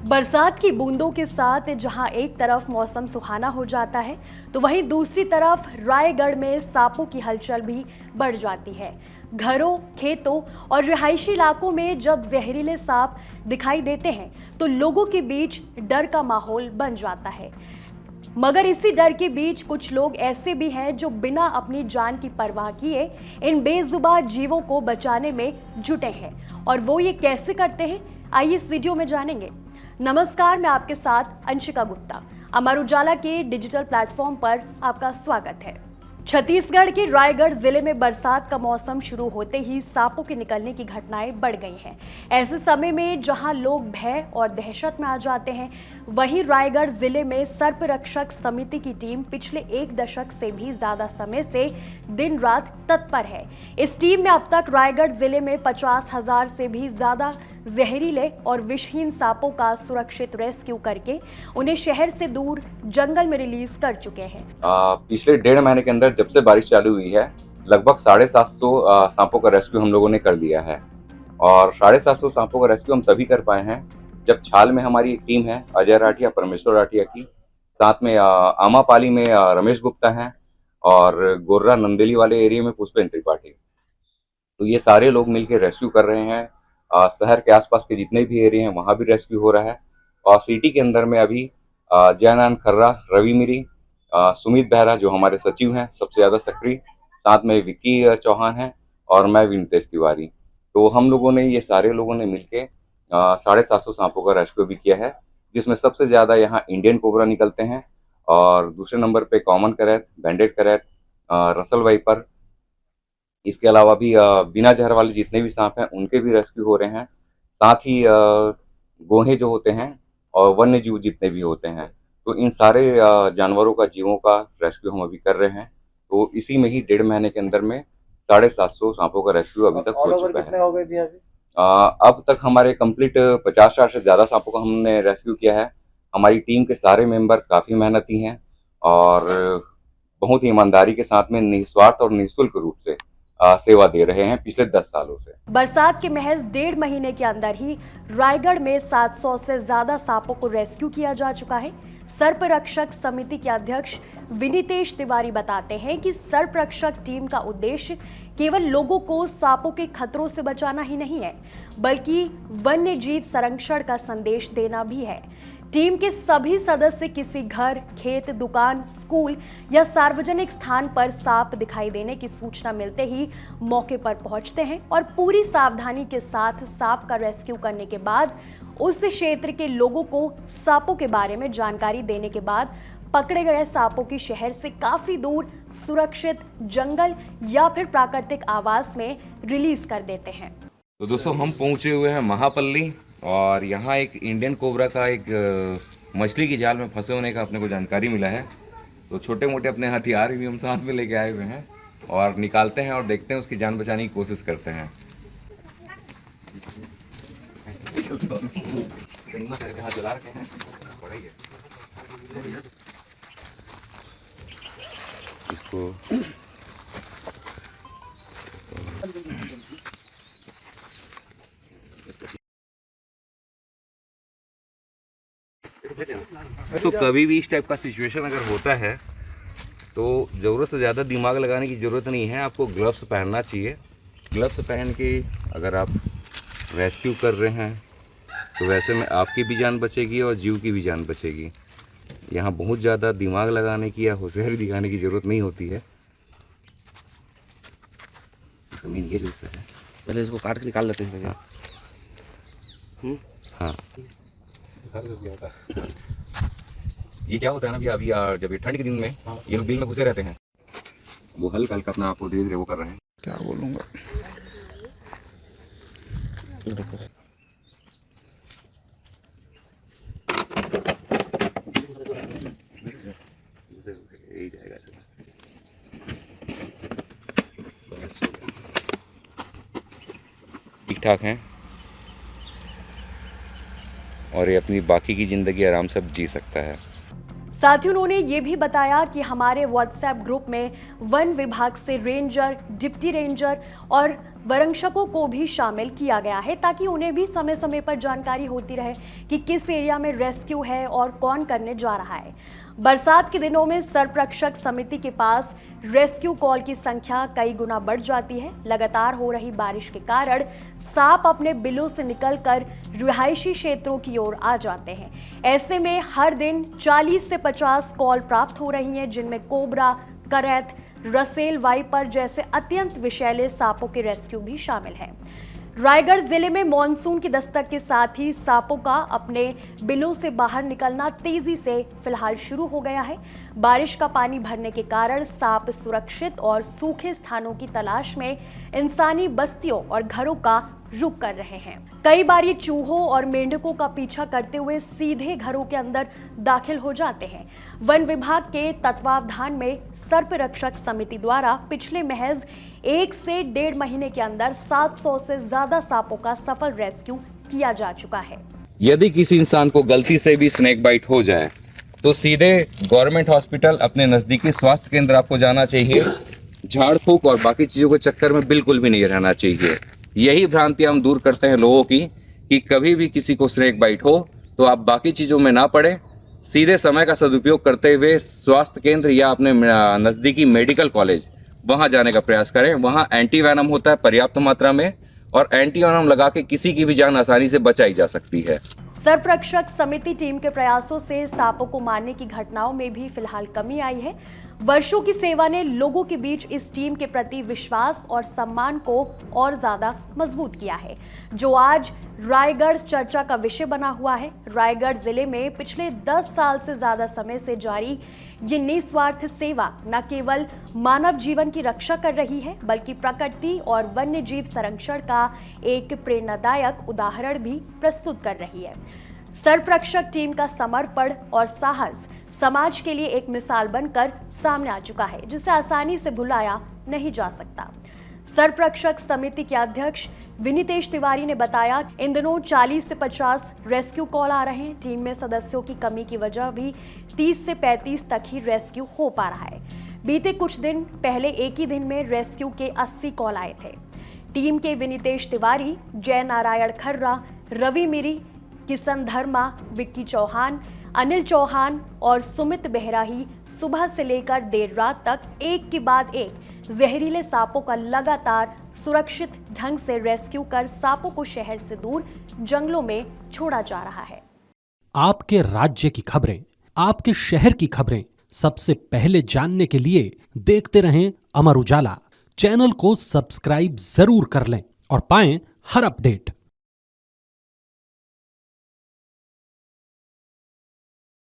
बरसात की बूंदों के साथ जहां एक तरफ मौसम सुहाना हो जाता है तो वहीं दूसरी तरफ रायगढ़ में सांपों की हलचल भी बढ़ जाती है। घरों, खेतों और रिहायशी इलाकों में जब जहरीले सांप दिखाई देते हैं तो लोगों के बीच डर का माहौल बन जाता है। मगर इसी डर के बीच कुछ लोग ऐसे भी हैं जो बिना अपनी जान की परवाह किए इन बेजुबान जीवों को बचाने में जुटे हैं। और वो ये कैसे करते हैं, आइए इस वीडियो में जानेंगे। नमस्कार, मैं आपके साथ अंशिका गुप्ता। अमर उजाला के डिजिटल प्लेटफॉर्म पर आपका स्वागत है। छत्तीसगढ़ के रायगढ़ जिले में बरसात का मौसम शुरू होते ही सांपों के निकलने की घटनाएं बढ़ गई हैं। ऐसे समय में जहां लोग भय और दहशत में आ जाते हैं, वहीं रायगढ़ जिले में सर्प रक्षक समिति की टीम पिछले 1 दशक से भी ज्यादा समय से दिन रात तत्पर है। इस टीम ने अब तक रायगढ़ जिले में 50,000 से भी ज्यादा जहरीले और विषहीन सांपों का सुरक्षित रेस्क्यू करके उन्हें शहर से दूर जंगल में रिलीज कर चुके हैं। पिछले 1.5 महीने के अंदर जब से बारिश चालू हुई है, लगभग 750 सांपों का रेस्क्यू हम लोगों ने कर दिया है। और 750 सांपों का रेस्क्यू हम तभी कर पाए हैं जब छाल में हमारी एक टीम है, अजय राठिया, परमेश्वर राठिया की, साथ में आमापाली में रमेश गुप्ता हैं और गोर्रा नंदेली वाले एरिया में पुष्पेंद्र त्रिपाठी। तो ये सारे लोग मिलकर रेस्क्यू कर रहे हैं। शहर के आसपास के जितने भी एरिया हैं वहाँ भी रेस्क्यू हो रहा है। और सिटी के अंदर में अभी जयनारायण खर्रा, रवि मिरी, सुमित बेहरा जो हमारे सचिव हैं सबसे ज़्यादा सक्रिय, साथ में विक्की चौहान हैं और मैं विनतेश तिवारी। तो हम लोगों ने, ये सारे लोगों ने मिलके 750 सांपों का रेस्क्यू भी किया है, जिसमें सबसे ज़्यादा यहाँ इंडियन कोबरा निकलते हैं और दूसरे नंबर पे कॉमन करैत, बैंडेड करैत, रसल वाइपर। इसके अलावा भी बिना जहर वाले जितने भी सांप हैं उनके भी रेस्क्यू हो रहे हैं। साथ ही गोहे जो होते हैं और वन्य जीव जितने भी होते हैं, तो इन सारे जानवरों का, जीवों का रेस्क्यू हम अभी कर रहे हैं। तो इसी में ही 1.5 महीने के अंदर में 750 सांपों का रेस्क्यू अभी तक हो चुका है। हो गए भैया अभी? अब तक हमारे कंप्लीट 50-60 से ज़्यादा सांपों का हमने रेस्क्यू किया है। हमारी टीम के सारे मेंबर काफ़ी मेहनती हैं और बहुत ही ईमानदारी के साथ में निस्वार्थ और निःशुल्क रूप से सेवा दे रहे हैं पिछले 10 सालों से। बरसात के महज 1.5 महीने के अंदर ही रायगढ़ में 700 से ज्यादा सांपों को रेस्क्यू किया जा चुका है। सर्प रक्षक समिति के अध्यक्ष विनितेश तिवारी बताते हैं कि सर्प रक्षक टीम का उद्देश्य केवल लोगों को सांपों के खतरों से बचाना ही नहीं है, बल्कि वन्य जीव संरक्षण का संदेश देना भी है। टीम के सभी सदस्य किसी घर, खेत, दुकान, स्कूल या सार्वजनिक स्थान पर सांप दिखाई देने की सूचना मिलते ही मौके पर पहुंचते हैं और पूरी सावधानी के साथ सांप का रेस्क्यू करने के बाद उस क्षेत्र के लोगों को सांपों के बारे में जानकारी देने के बाद पकड़े गए सांपों की शहर से काफी दूर सुरक्षित जंगल या फिर प्राकृतिक आवास में रिलीज कर देते हैं। तो दोस्तों, हम पहुंचे हुए हैं महापल्ली और यहाँ एक इंडियन कोबरा का एक मछली की जाल में फंसे होने का अपने को जानकारी मिला है। तो छोटे मोटे अपने हथियार भी हम साथ में लेके आए हुए हैं और निकालते हैं और देखते हैं, उसकी जान बचाने की कोशिश करते हैं। इसको तो कभी भी इस टाइप का सिचुएशन अगर होता है तो ज़रूरत से ज़्यादा दिमाग लगाने की ज़रूरत नहीं है, आपको ग्लव्स पहनना चाहिए। ग्लव्स पहन के अगर आप रेस्क्यू कर रहे हैं तो वैसे में आपकी भी जान बचेगी और जीव की भी जान बचेगी। यहाँ बहुत ज़्यादा दिमाग लगाने की या होशियारी दिखाने की ज़रूरत नहीं होती है। ज़मीन ये जैसा है, पहले इसको काट के निकाल लेते हैं भैया। हाँ, ये क्या होता है ना भैया, अभी जब ये ठंड के दिन में ये लोग बिल में घुसे रहते हैं, वो हल्का हल्का अपना आपको धीरे धीरे वो कर रहे हैं। क्या बोलूँगा, ठीक ठाक हैं और ये अपनी बाकी की ज़िंदगी आराम से जी सकता है। साथ ही उन्होंने ये भी बताया कि हमारे व्हाट्सएप ग्रुप में वन विभाग से रेंजर, डिप्टी रेंजर और वरंक्षकों को भी शामिल किया गया है ताकि उन्हें भी समय समय पर जानकारी होती रहे कि किस एरिया में रेस्क्यू है और कौन करने जा रहा है। बरसात के दिनों में सर्परक्षक समिति के पास रेस्क्यू कॉल की संख्या कई गुना बढ़ जाती है। लगातार हो रही बारिश के कारण सांप अपने बिलों से निकलकर रिहायशी क्षेत्रों की ओर आ जाते हैं। ऐसे में हर दिन 40 से 50 कॉल प्राप्त हो रही हैं, जिनमें कोबरा, करैत, रसेल, वाइपर जैसे अत्यंत विषैले सांपों के रेस्क्यू भी शामिल है। रायगढ़ जिले में मॉनसून की दस्तक के साथ ही सांपों का अपने बिलों से बाहर निकलना तेजी से फिलहाल शुरू हो गया है। बारिश का पानी भरने के कारण सांप सुरक्षित और सूखे स्थानों की तलाश में इंसानी बस्तियों और घरों का रुख कर रहे हैं। कई बार ये चूहों और मेंढकों का पीछा करते हुए सीधे घरों के अंदर दाखिल हो जाते हैं। वन विभाग के तत्वावधान में सर्प रक्षक समिति द्वारा पिछले महज 1 से 1.5 महीने के अंदर 700 से ज्यादा सांपों का सफल रेस्क्यू किया जा चुका है। यदि किसी इंसान को गलती से भी स्नेक बाइट हो जाए तो सीधे गवर्नमेंट हॉस्पिटल, अपने नज़दीकी स्वास्थ्य केंद्र आपको जाना चाहिए। झाड़ फूक और बाकी चीज़ों के चक्कर में बिल्कुल भी नहीं रहना चाहिए। यही भ्रांति हम दूर करते हैं लोगों की कि कभी भी किसी को स्नेक बाइट हो तो आप बाकी चीज़ों में ना पड़े, सीधे समय का सदुपयोग करते हुए स्वास्थ्य केंद्र या अपने नज़दीकी मेडिकल कॉलेज वहाँ जाने का प्रयास करें। वहाँ एंटी वैनम होता है पर्याप्त मात्रा में, और एंटी वैनम लगा के किसी की भी जान आसानी से बचाई जा सकती है। सर्परक्षक समिति टीम के प्रयासों से सांपों को मारने की घटनाओं में भी फिलहाल कमी आई है। वर्षों की सेवा ने लोगों के बीच इस टीम के प्रति विश्वास और सम्मान को और ज्यादा मजबूत किया है, जो आज रायगढ़ चर्चा का विषय बना हुआ है। रायगढ़ जिले में पिछले 10 साल से ज्यादा समय से जारी ये निस्वार्थ सेवा न केवल मानव जीवन की रक्षा कर रही है, बल्कि प्रकृति और वन्य जीव संरक्षण का एक प्रेरणादायक उदाहरण भी प्रस्तुत कर रही है। सर्परक्षक टीम का समर्पण और साहस समाज के लिए एक मिसाल बनकर सामने आ चुका है, जिसे आसानी से भुलाया नहीं जा सकता। सर्परक्षक समिति के अध्यक्ष विनीतेश तिवारी ने बताया, इन दिनों 40 से 50 रेस्क्यू कॉल आ रहे हैं। टीम में सदस्यों की कमी की वजह भी 30 से 35 तक ही रेस्क्यू हो पा रहा है। बीते कुछ दिन पहले एक ही दिन में रेस्क्यू के 80 कॉल आए थे। टीम के विनीतेश तिवारी, जय नारायण खर्रा, रवि मिरी, किशन धर्मा, विक्की चौहान, अनिल चौहान और सुमित बेहरा ही सुबह से लेकर देर रात तक एक के बाद एक जहरीले सांपों का लगातार सुरक्षित ढंग से रेस्क्यू कर सांपों को शहर से दूर जंगलों में छोड़ा जा रहा है। आपके राज्य की खबरें, आपके शहर की खबरें सबसे पहले जानने के लिए देखते रहें अमर उजाला। चैनल को सब्सक्राइब जरूर कर लें और पाएं हर अपडेट।